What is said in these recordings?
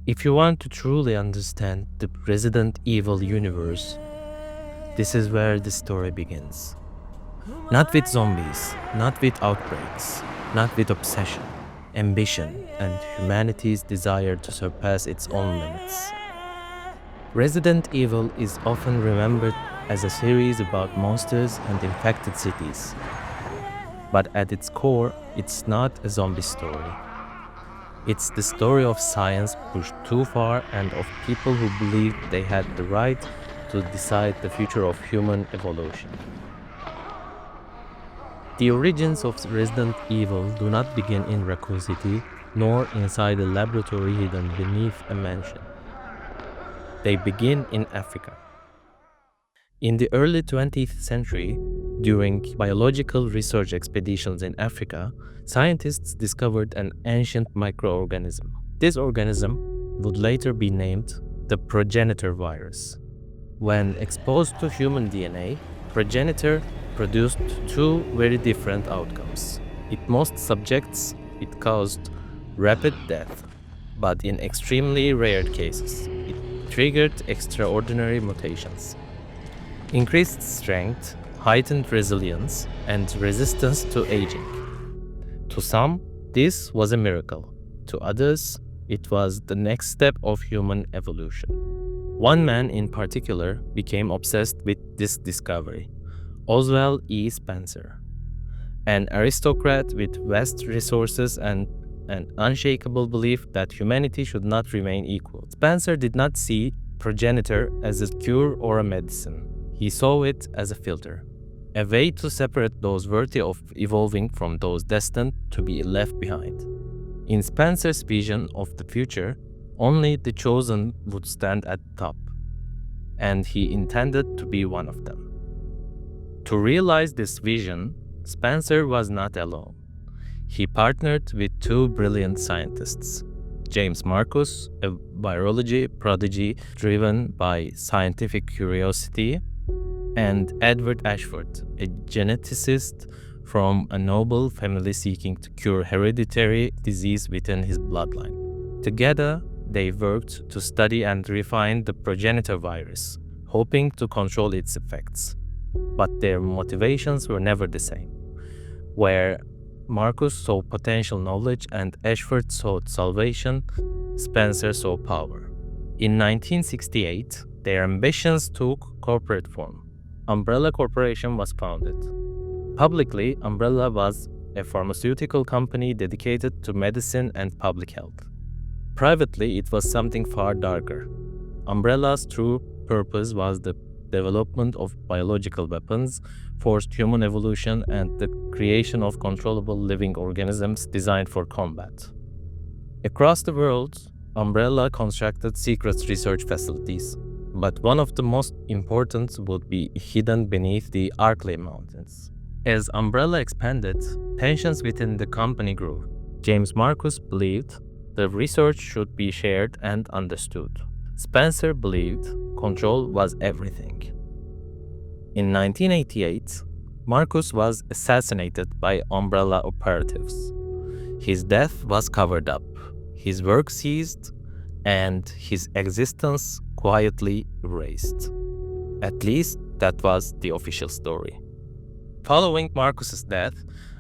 If you want to truly understand the Resident Evil universe, this is where the story begins. Not with zombies, not with outbreaks, not with obsession, ambition, and humanity's desire to surpass its own limits. Resident Evil is often remembered as a series about monsters and infected cities. But at its core, it's not a zombie story. It's the story of science pushed too far and of people who believed they had the right to decide the future of human evolution. The origins of Resident Evil do not begin in Raccoon City, nor inside a laboratory hidden beneath a mansion. They begin in Africa. In the early 20th century, during biological research expeditions in Africa, scientists discovered an ancient microorganism. This organism would later be named the Progenitor Virus. When exposed to human DNA, Progenitor produced two very different outcomes. In most subjects, it caused rapid death, but in extremely rare cases, it triggered extraordinary mutations. Increased strength, heightened resilience, and resistance to aging. To some, this was a miracle. To others, it was the next step of human evolution. One man in particular became obsessed with this discovery, Oswell E. Spencer, an aristocrat with vast resources and an unshakable belief that humanity should not remain equal. Spencer did not see Progenitor as a cure or a medicine. He saw it as a filter, a way to separate those worthy of evolving from those destined to be left behind. In Spencer's vision of the future, only the chosen would stand at the top, and he intended to be one of them. To realize this vision, Spencer was not alone. He partnered with two brilliant scientists, James Marcus, a virology prodigy driven by scientific curiosity, and Edward Ashford, a geneticist from a noble family seeking to cure hereditary disease within his bloodline. Together, they worked to study and refine the progenitor virus, hoping to control its effects. But their motivations were never the same. Where Marcus saw potential knowledge and Ashford sought salvation, Spencer saw power. In 1968, their ambitions took corporate form. Umbrella Corporation was founded. Publicly, Umbrella was a pharmaceutical company dedicated to medicine and public health. Privately, it was something far darker. Umbrella's true purpose was the development of biological weapons, forced human evolution, and the creation of controllable living organisms designed for combat. Across the world, Umbrella constructed secret research facilities, but one of the most important would be hidden beneath the Arklay Mountains. As Umbrella expanded, tensions within the company grew. James Marcus believed the research should be shared and understood. Spencer believed control was everything. In 1988, Marcus was assassinated by Umbrella operatives. His death was covered up, his work seized, and his existence quietly erased. At least that was the official story. Following Marcus's death,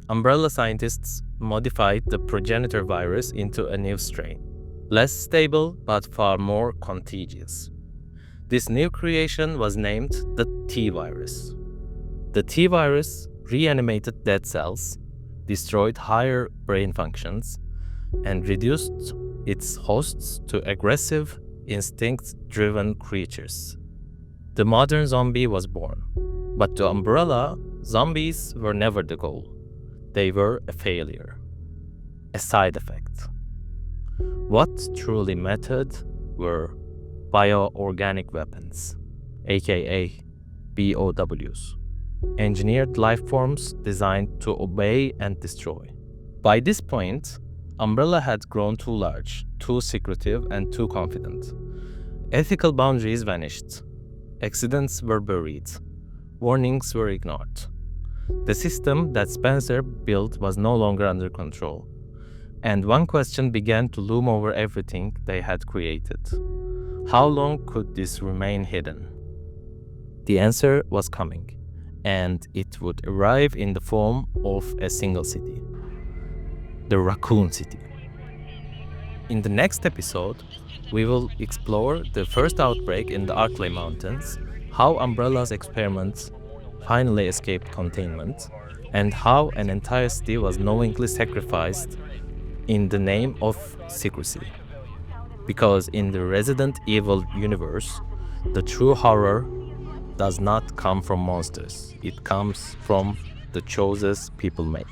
Umbrella scientists modified the progenitor virus into a new strain, less stable but far more contagious. This new creation was named the T-virus. The T-virus reanimated dead cells, destroyed higher brain functions, and reduced its hosts to aggressive, instinct-driven creatures. The modern zombie was born. But to Umbrella, zombies were never the goal. They were a failure, a side effect. What truly mattered were bioorganic weapons, aka B.O.W.s, engineered life forms designed to obey and destroy. By this point, Umbrella had grown too large, too secretive, and too confident. Ethical boundaries vanished. Accidents were buried. Warnings were ignored. The system that Spencer built was no longer under control, And one question began to loom over everything they had created. How long could this remain hidden? The answer was coming, and it would arrive in the form of a single city, the Raccoon City. In the next episode, we will explore the first outbreak in the Arklay Mountains, how Umbrella's experiments finally escaped containment, and how an entire city was knowingly sacrificed in the name of secrecy. Because in the Resident Evil universe, the true horror does not come from monsters, it comes from the choices people make.